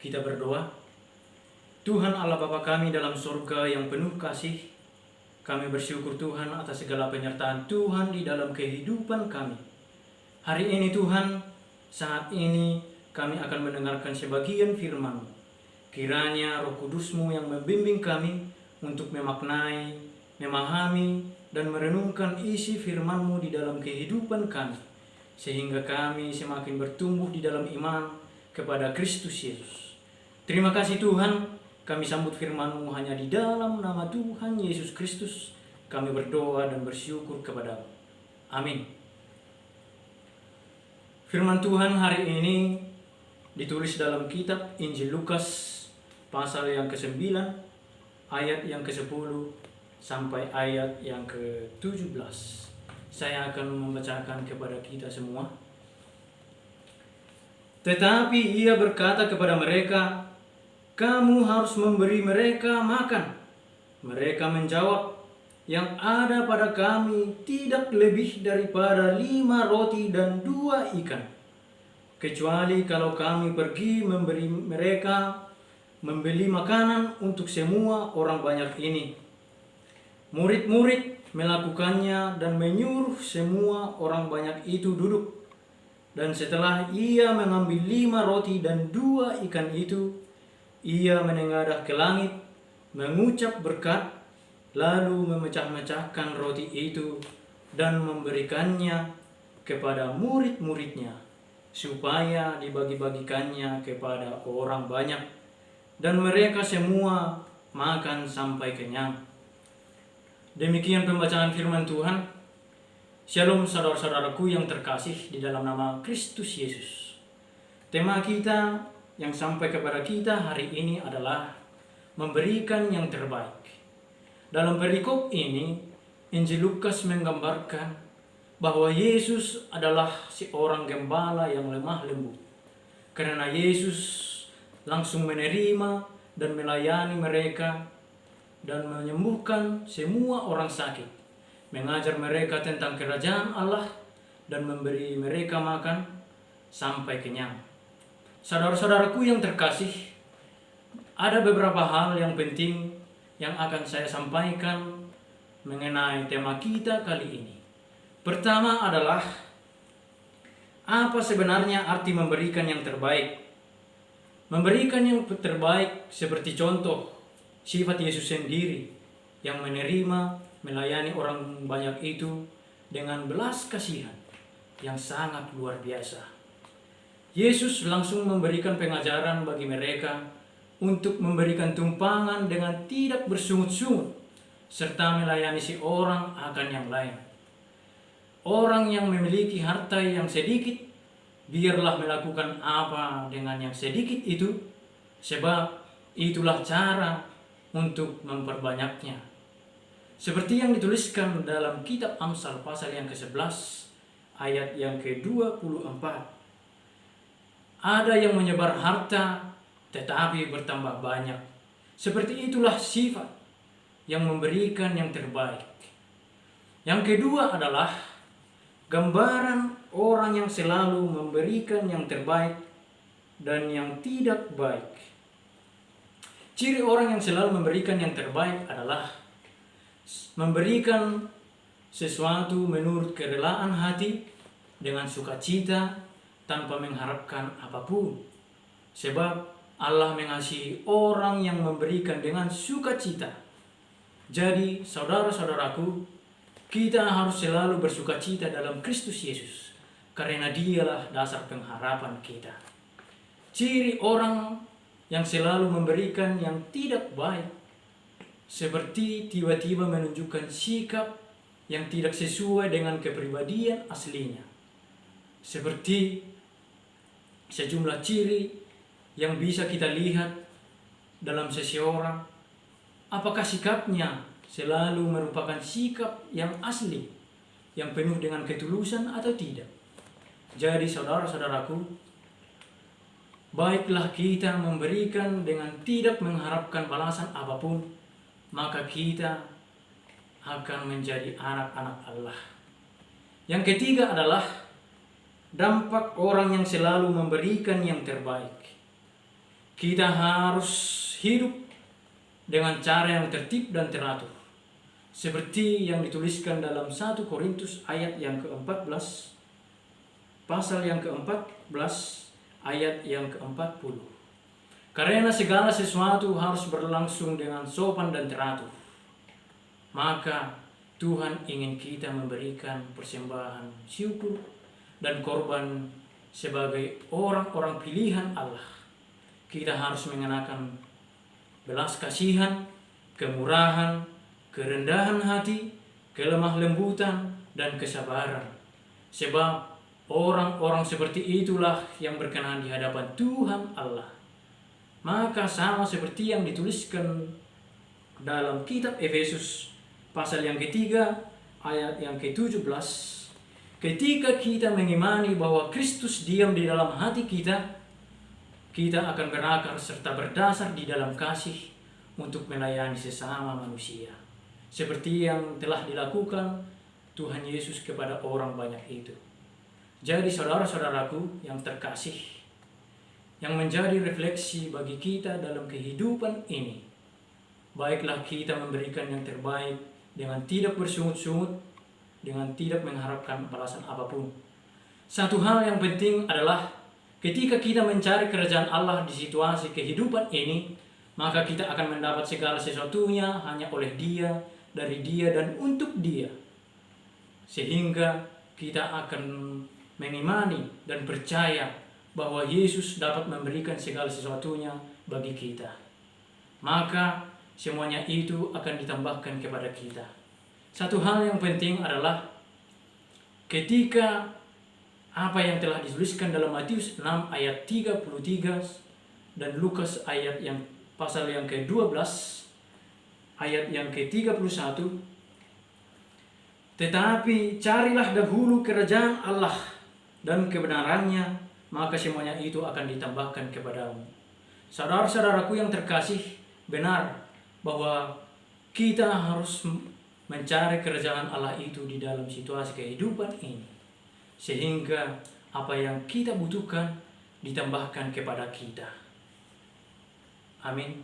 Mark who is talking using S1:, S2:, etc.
S1: Kita berdoa. Tuhan Allah Bapa kami dalam surga yang penuh kasih, kami bersyukur Tuhan atas segala penyertaan Tuhan di dalam kehidupan kami. Hari ini Tuhan, saat ini kami akan mendengarkan sebagian firman-Mu. Kiranya Roh Kudus-Mu yang membimbing kami untuk memaknai, memahami, dan merenungkan isi firman-Mu di dalam kehidupan kami, sehingga kami semakin bertumbuh di dalam iman kepada Kristus Yesus. Terima kasih Tuhan, kami sambut firman-Mu hanya di dalam nama Tuhan Yesus Kristus. Kami berdoa dan bersyukur kepada-Mu. Amin. Firman Tuhan hari ini ditulis dalam kitab Injil Lukas pasal yang ke-9, ayat yang ke-10 sampai ayat yang ke-17. Saya akan membacakan kepada kita semua. Tetapi ia berkata kepada mereka, "Kamu harus memberi mereka makan." Mereka menjawab, "Yang ada pada kami tidak lebih daripada 5 roti dan 2 ikan. Kecuali kalau kami pergi membeli makanan untuk semua orang banyak ini." Murid-murid melakukannya dan menyuruh semua orang banyak itu duduk. Dan setelah ia mengambil 5 roti dan 2 ikan itu, ia menengadah ke langit, mengucap berkat, lalu memecah-mecahkan roti itu dan memberikannya kepada murid-muridnya, supaya dibagi-bagikannya kepada orang banyak. Dan mereka semua makan sampai kenyang. Demikian pembacaan firman Tuhan. Shalom saudara-saudaraku yang terkasih di dalam nama Kristus Yesus. Tema kita yang sampai kepada kita hari ini adalah memberikan yang terbaik. Dalam perikop ini, Injil Lukas menggambarkan bahwa Yesus adalah seorang gembala yang lemah lembut. Karena Yesus langsung menerima dan melayani mereka dan menyembuhkan semua orang sakit, mengajar mereka tentang kerajaan Allah, dan memberi mereka makan sampai kenyang. Saudara-saudaraku yang terkasih, ada beberapa hal yang penting yang akan saya sampaikan mengenai tema kita kali ini. Pertama adalah, apa sebenarnya arti memberikan yang terbaik? Memberikan yang terbaik seperti contoh sifat Yesus sendiri yang menerima, melayani orang banyak itu dengan belas kasihan yang sangat luar biasa. Yesus langsung memberikan pengajaran bagi mereka untuk memberikan tumpangan dengan tidak bersungut-sungut, serta melayani si orang akan yang lain. Orang yang memiliki harta yang sedikit, biarlah melakukan apa dengan yang sedikit itu, sebab itulah cara untuk memperbanyaknya. Seperti yang dituliskan dalam kitab Amsal pasal yang ke-11 ayat yang ke-24. Ada yang menyebar harta tetapi bertambah banyak. Seperti itulah sifat yang memberikan yang terbaik. Yang kedua adalah gambaran orang yang selalu memberikan yang terbaik dan yang tidak baik. Ciri orang yang selalu memberikan yang terbaik adalah memberikan sesuatu menurut kerelaan hati dengan sukacita tanpa mengharapkan apapun. Sebab Allah mengasihi orang yang memberikan dengan sukacita. Jadi saudara-saudaraku, kita harus selalu bersukacita dalam Kristus Yesus, karena Dialah dasar pengharapan kita. Ciri orang yang selalu memberikan yang tidak baik, seperti tiba-tiba menunjukkan sikap yang tidak sesuai dengan kepribadian aslinya. Seperti sejumlah ciri yang bisa kita lihat dalam seseorang, apakah sikapnya selalu merupakan sikap yang asli, yang penuh dengan ketulusan atau tidak. Jadi saudara-saudaraku, baiklah kita memberikan dengan tidak mengharapkan balasan apapun, maka kita akan menjadi anak-anak Allah. Yang ketiga adalah dampak orang yang selalu memberikan yang terbaik. kita harus hidup dengan cara yang tertib dan teratur. Seperti yang dituliskan dalam 1 Korintus ayat yang ke-14, pasal yang ke-14, ayat yang ke-40. Karena segala sesuatu harus berlangsung dengan sopan dan teratur, maka Tuhan ingin kita memberikan persembahan syukur dan korban sebagai orang-orang pilihan Allah. Kita harus mengenakan belas kasihan, kemurahan, kerendahan hati, kelemah lembutan, dan kesabaran. Sebab orang-orang seperti itulah yang berkenan di hadapan Tuhan Allah. Maka sama seperti yang dituliskan dalam kitab Efesus pasal yang ketiga ayat yang ke-17, ketika kita mengimani bahwa Kristus diam di dalam hati kita, kita akan berakar serta berdasar di dalam kasih untuk melayani sesama manusia, seperti yang telah dilakukan Tuhan Yesus kepada orang banyak itu. Jadi saudara-saudaraku yang terkasih, yang menjadi refleksi bagi kita dalam kehidupan ini, baiklah kita memberikan yang terbaik dengan tidak bersungut-sungut, dengan tidak mengharapkan balasan apapun. Satu hal yang penting adalah ketika kita mencari kerajaan Allah di situasi kehidupan ini, maka kita akan mendapat segala sesuatunya hanya oleh Dia, dari Dia, dan untuk Dia. Sehingga kita akan mengimani dan percaya bahwa Yesus dapat memberikan segala sesuatunya bagi kita. Maka semuanya itu akan ditambahkan kepada kita. Satu hal yang penting adalah ketika apa yang telah dituliskan dalam Matius 6 ayat 33 dan Lukas ayat yang pasal yang ke-12 ayat yang ke-31, tetapi carilah dahulu kerajaan Allah dan kebenarannya, maka semuanya itu akan ditambahkan kepadamu. Saudara-saudaraku yang terkasih, benar bahwa kita harus mencari kerajaan Allah itu di dalam situasi kehidupan ini, sehingga apa yang kita butuhkan ditambahkan kepada kita. Amin.